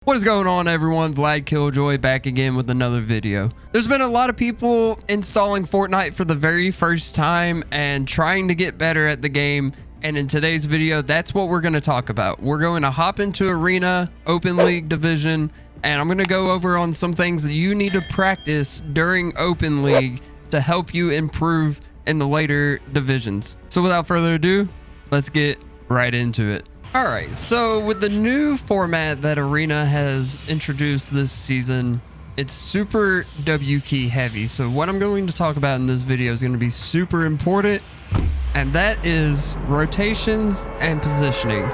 What is going on, everyone? Vlad Killjoy back again with another video. There's been a lot of people installing Fortnite for the very first time and trying to get better at the game. And in today's video, that's what we're going to talk about. We're going to hop into Arena, Open League Division, and I'm going to go over on some things that you need to practice during Open League to help you improve in the later divisions. So without further ado, let's get right into it. All right, so with the new format that Arena has introduced this season, it's super W key heavy. So what I'm going to talk about in this video is going to be super important, and that is rotations and positioning.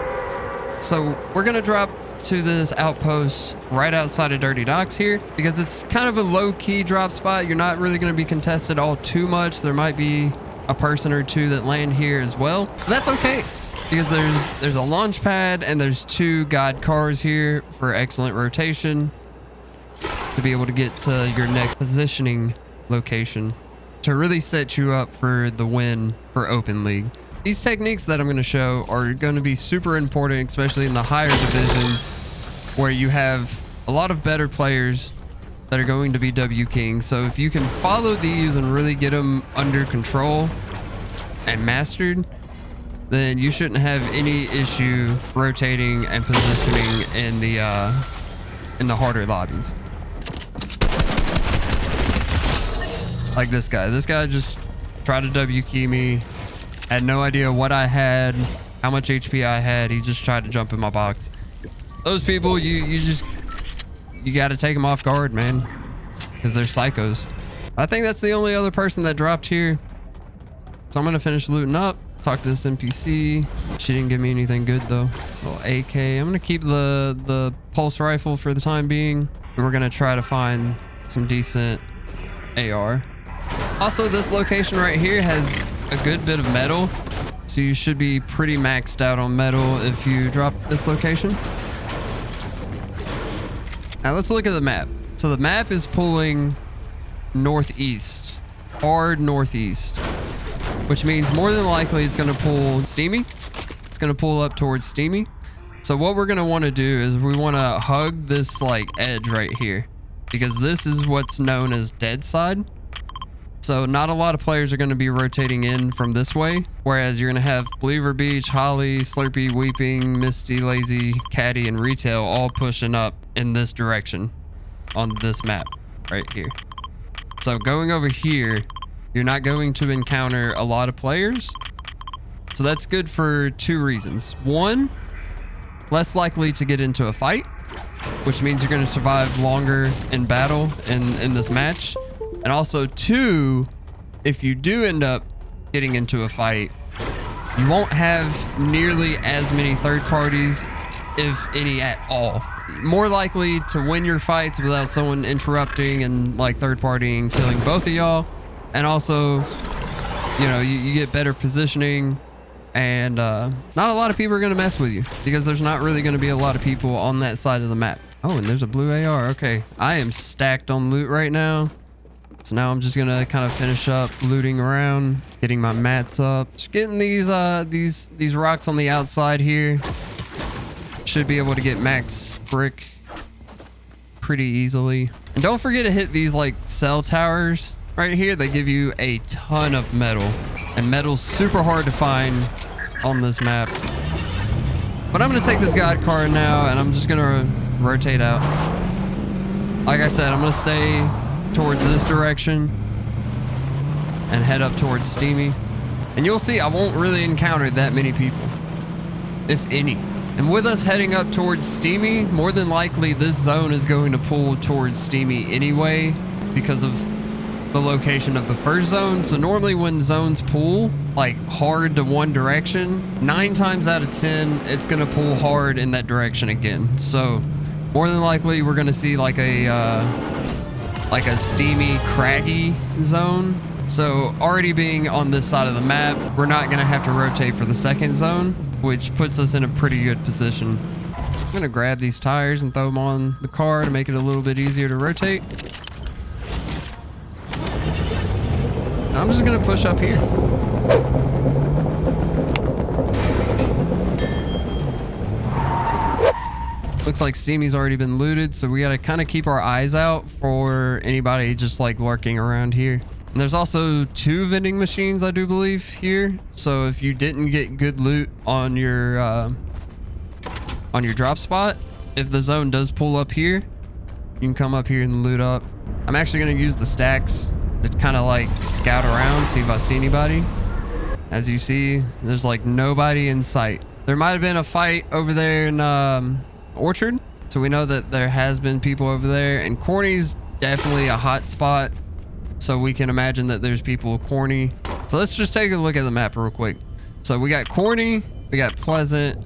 So we're going to drop to this outpost right outside of Dirty Docks here because it's kind of a low-key drop spot. You're not really going to be contested all too much. There might be a person or two that land here as well, but that's okay, because there's a launch pad and there's two god cars here for excellent rotation to be able to get to your next positioning location to really set you up for the win for Open League. These techniques that I'm going to show are going to be super important, especially in the higher divisions where you have a lot of better players that are going to be W King. So if you can follow these and really get them under control and mastered, then you shouldn't have any issue rotating and positioning in the harder lobbies. Like this guy. This guy just tried to W key me. Had no idea what I had, how much HP I had. He just tried to jump in my box. Those people, you got to take them off guard, man, because they're psychos. I think that's the only other person that dropped here. So I'm gonna finish looting up. Talk to this NPC. She didn't give me anything good though. Little AK. I'm gonna keep the pulse rifle for the time being. We're gonna try to find some decent AR. Also, this location right here has a good bit of metal, so you should be pretty maxed out on metal if you drop this location. Now let's look at the map. So the map is pulling northeast, hard northeast, which means more than likely it's going to pull Steamy. It's going to pull up towards Steamy. So what we're going to want to do is we want to hug this like edge right here, because this is what's known as dead side. So not a lot of players are going to be rotating in from this way, whereas you're going to have Believer Beach, Holly, Slurpee, Weeping, Misty, Lazy, Caddy, and Retail all pushing up in this direction on this map right here. So going over here, you're not going to encounter a lot of players. So that's good for two reasons. One, less likely to get into a fight, which means you're going to survive longer in battle in this match. And also two, if you do end up getting into a fight, you won't have nearly as many third parties, if any at all. More likely to win your fights without someone interrupting and like third partying, killing both of y'all. And also, you know, you get better positioning, and not a lot of people are going to mess with you because there's not really going to be a lot of people on that side of the map. Oh, and there's a blue AR. Okay, I am stacked on loot right now. So now I'm just going to kind of finish up looting around, getting my mats up, just getting these rocks on the outside here. Should be able to get max brick pretty easily. And don't forget to hit these like cell towers right here. They give you a ton of metal, and metal's super hard to find on this map. But I'm going to take this god card now, and I'm just going to rotate out. Like I said, I'm going to stay towards this direction and head up towards Steamy. And you'll see I won't really encounter that many people, if any. And with us heading up towards Steamy, more than likely this zone is going to pull towards Steamy anyway because of the location of the first zone. So normally when zones pull like hard to one direction, 9 times out of 10 it's going to pull hard in that direction again. So more than likely we're going to see like a steamy craggy zone. So already being on this side of the map, we're not going to have to rotate for the second zone, which puts us in a pretty good position. I'm going to grab these tires and throw them on the car to make it a little bit easier to rotate. I'm just going to push up here. Looks like Steamy's already been looted, so we gotta kind of keep our eyes out for anybody just like lurking around here. And there's also 2 vending machines, I do believe, here. So if you didn't get good loot on your drop spot, if the zone does pull up here, you can come up here and loot up. I'm actually gonna use the stacks to kind of like scout around, see if I see anybody. As you see, there's like nobody in sight. There might have been a fight over there in Orchard, so we know that there has been people over there, and Corny's definitely a hot spot, so we can imagine that there's people Corny. So let's just take a look at the map real quick. So we got Corny, we got Pleasant,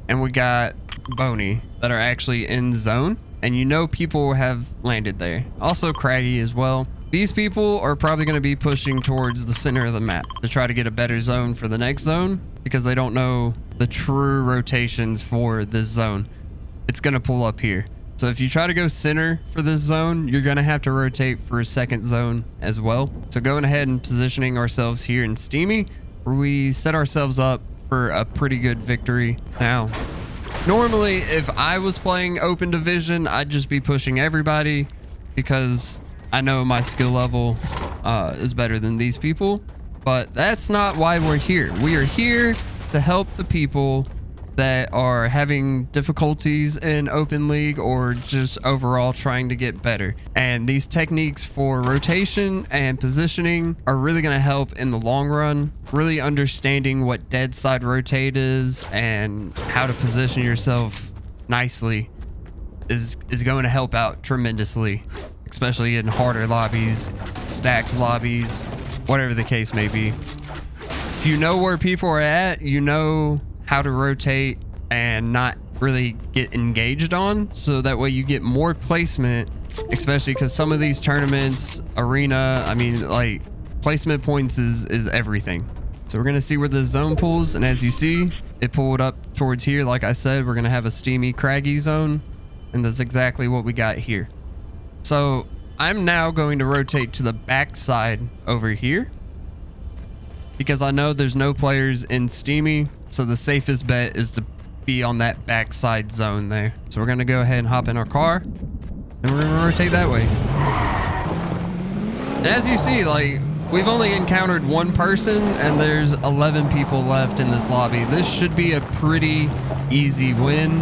and we got Boney that are actually in zone, and you know people have landed there. Also Craggy as well. These people are probably going to be pushing towards the center of the map to try to get a better zone for the next zone, because they don't know the true rotations for this zone. It's going to pull up here. So if you try to go center for this zone, you're going to have to rotate for a second zone as well. So going ahead and positioning ourselves here in Steamy, where we set ourselves up for a pretty good victory. Now, normally if I was playing open division, I'd just be pushing everybody because I know my skill level is better than these people, but that's not why we're here. We are here to help the people that are having difficulties in open league or just overall trying to get better. And these techniques for rotation and positioning are really going to help in the long run. Really understanding what dead side rotate is and how to position yourself nicely is going to help out tremendously, especially in harder lobbies, stacked lobbies, whatever the case may be. If you know where people are at, you know how to rotate and not really get engaged on, so that way you get more placement, especially because some of these tournaments, arena, I mean, like, placement points is everything. So we're gonna see where the zone pulls, and as you see, it pulled up towards here. Like I said, we're gonna have a Steamy Craggy zone, and that's exactly what we got here. So I'm now going to rotate to the back side over here, because I know there's no players in Steamy, so the safest bet is to be on that backside zone there. So we're gonna go ahead and hop in our car, and we're gonna rotate that way. And as you see, like, we've only encountered 1 person, and there's 11 people left in this lobby. This should be a pretty easy win,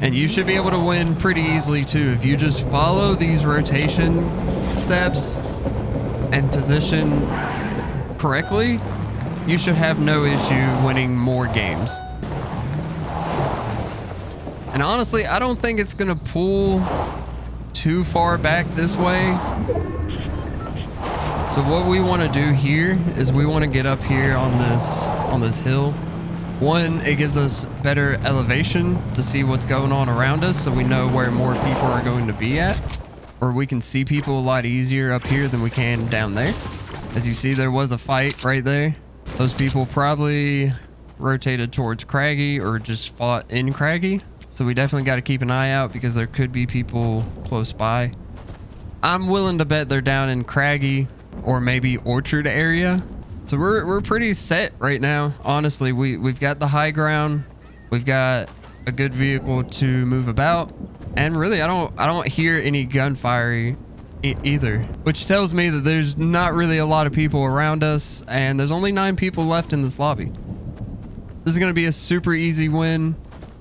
and you should be able to win pretty easily too. If you just follow these rotation steps and position correctly, you should have no issue winning more games. And honestly, I don't think it's gonna pull too far back this way. So what we want to do here is we want to get up here on this hill. One, it gives us better elevation to see what's going on around us, so we know where more people are going to be at, or we can see people a lot easier up here than we can down there. As you see, there was a fight right there. Those people probably rotated towards Craggy or just fought in Craggy. So we definitely got to keep an eye out, because there could be people close by. I'm willing to bet they're down in Craggy or maybe Orchard area. So we're pretty set right now. Honestly, we've got the high ground. We've got a good vehicle to move about. And really, I don't hear any gunfire either, which tells me that there's not really a lot of people around us, and there's only 9 people left in this lobby. This is going to be a super easy win.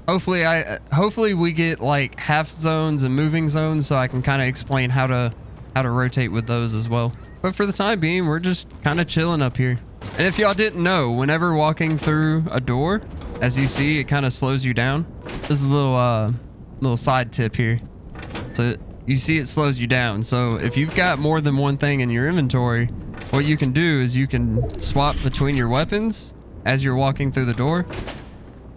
Hopefully we get like half zones and moving zones, so I can kind of explain how to rotate with those as well. But for the time being, we're just kind of chilling up here. And if y'all didn't know, whenever walking through a door, as you see, it kind of slows you down. This is a little side tip here. So you see it slows you down. So if you've got more than one thing in your inventory, what you can do is you can swap between your weapons as you're walking through the door,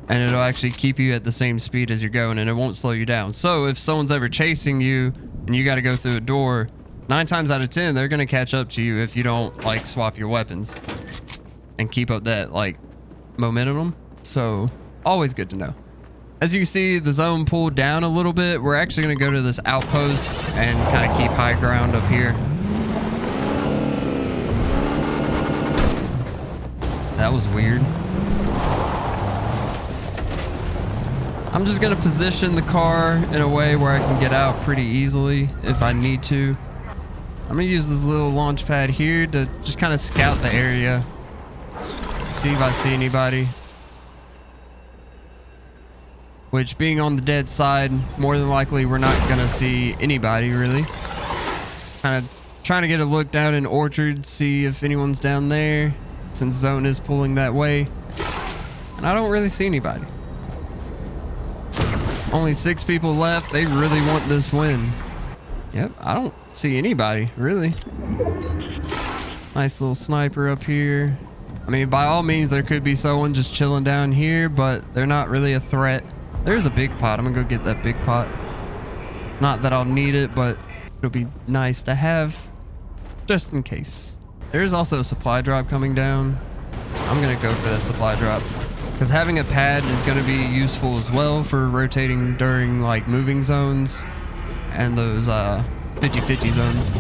and it'll actually keep you at the same speed as you're going, and it won't slow you down. So if someone's ever chasing you and you got to go through a door, 9 times out of 10, they're going to catch up to you if you don't like swap your weapons and keep up that like momentum. So always good to know. As you can see, the zone pulled down a little bit. We're actually going to go to this outpost and kind of keep high ground up here. That was weird. I'm just going to position the car in a way where I can get out pretty easily if I need to. I'm going to use this little launch pad here to just kind of scout the area. See if I see anybody. Which, being on the dead side, more than likely we're not going to see anybody really. Kind of trying to get a look down in Orchard, see if anyone's down there, since zone is pulling that way. And I don't really see anybody. Only 6 people left. They really want this win. Yep, I don't see anybody, really. Nice little sniper up here. I mean, by all means, there could be someone just chilling down here, but they're not really a threat. There's a big pot. I'm gonna go get that big pot. Not that I'll need it, but it'll be nice to have just in case. There's also a supply drop coming down. I'm gonna go for that supply drop because having a pad is gonna be useful as well for rotating during like moving zones and those 50-50 zones.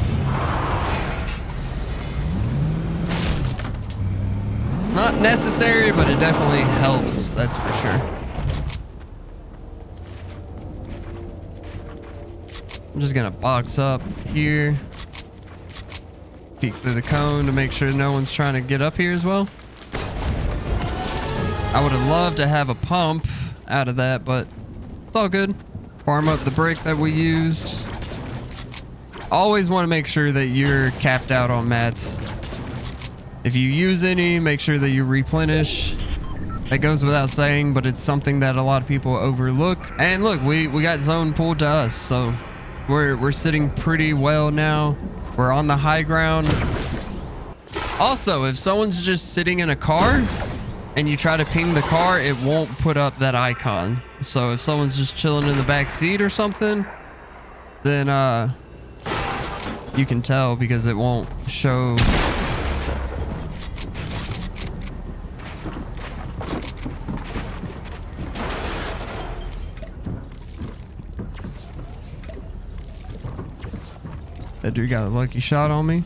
It's not necessary, but it definitely helps, that's for sure. I'm just gonna box up here. Peek through the cone to make sure no one's trying to get up here as well. I would have loved to have a pump out of that, but it's all good. Farm up the brick that we used. Always want to make sure that you're capped out on mats. If you use any, make sure that you replenish. That goes without saying, but it's something that a lot of people overlook. And look, we got zone pulled to us, so we're sitting pretty well now. We're on the high ground. Also, if someone's just sitting in a car and you try to ping the car, it won't put up that icon. So if someone's just chilling in the back seat or something, then you can tell because it won't show. That dude got a lucky shot on me.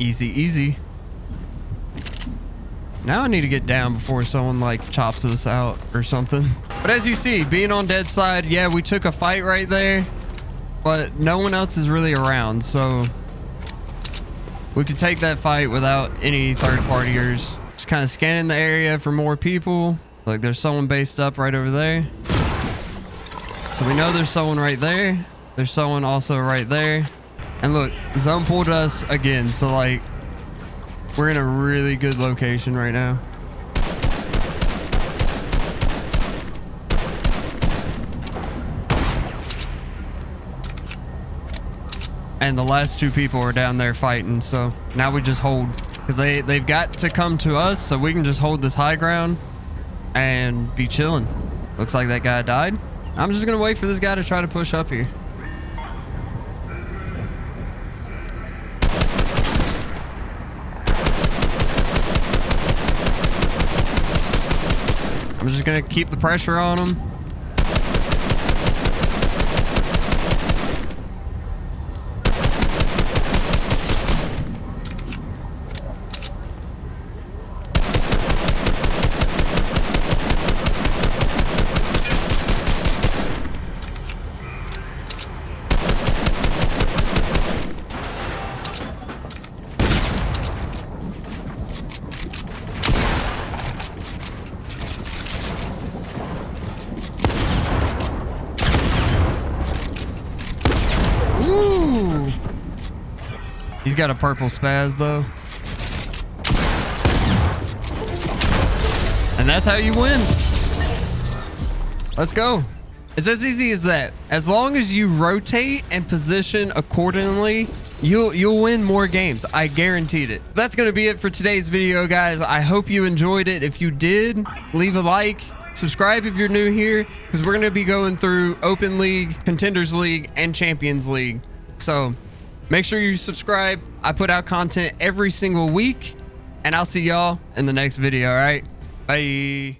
Easy, easy. Now I need to get down before someone like chops us out or something. But as you see, being on dead side, yeah, we took a fight right there, but no one else is really around, so we could take that fight without any third partiers. Just kind of scanning the area for more people. Like there's someone based up right over there. So we know there's someone right there. There's someone also right there. And look, zone pulled us again, so like we're in a really good location right now. And the last 2 people are down there fighting, so now we just hold. Because they've got to come to us, so we can just hold this high ground and be chilling. Looks like that guy died. I'm just gonna wait for this guy to try to push up here. I'm just gonna keep the pressure on him. He's got a purple spaz though. And that's how you win. Let's go. It's as easy as that. As long as you rotate and position accordingly, you'll win more games. I guaranteed it. That's going to be it for today's video, guys. I hope you enjoyed it. If you did, leave a like. Subscribe if you're new here, because we're going to be going through Open League, Contenders League, and Champions League. So make sure you subscribe. I put out content every single week, and I'll see y'all in the next video. All right. Bye.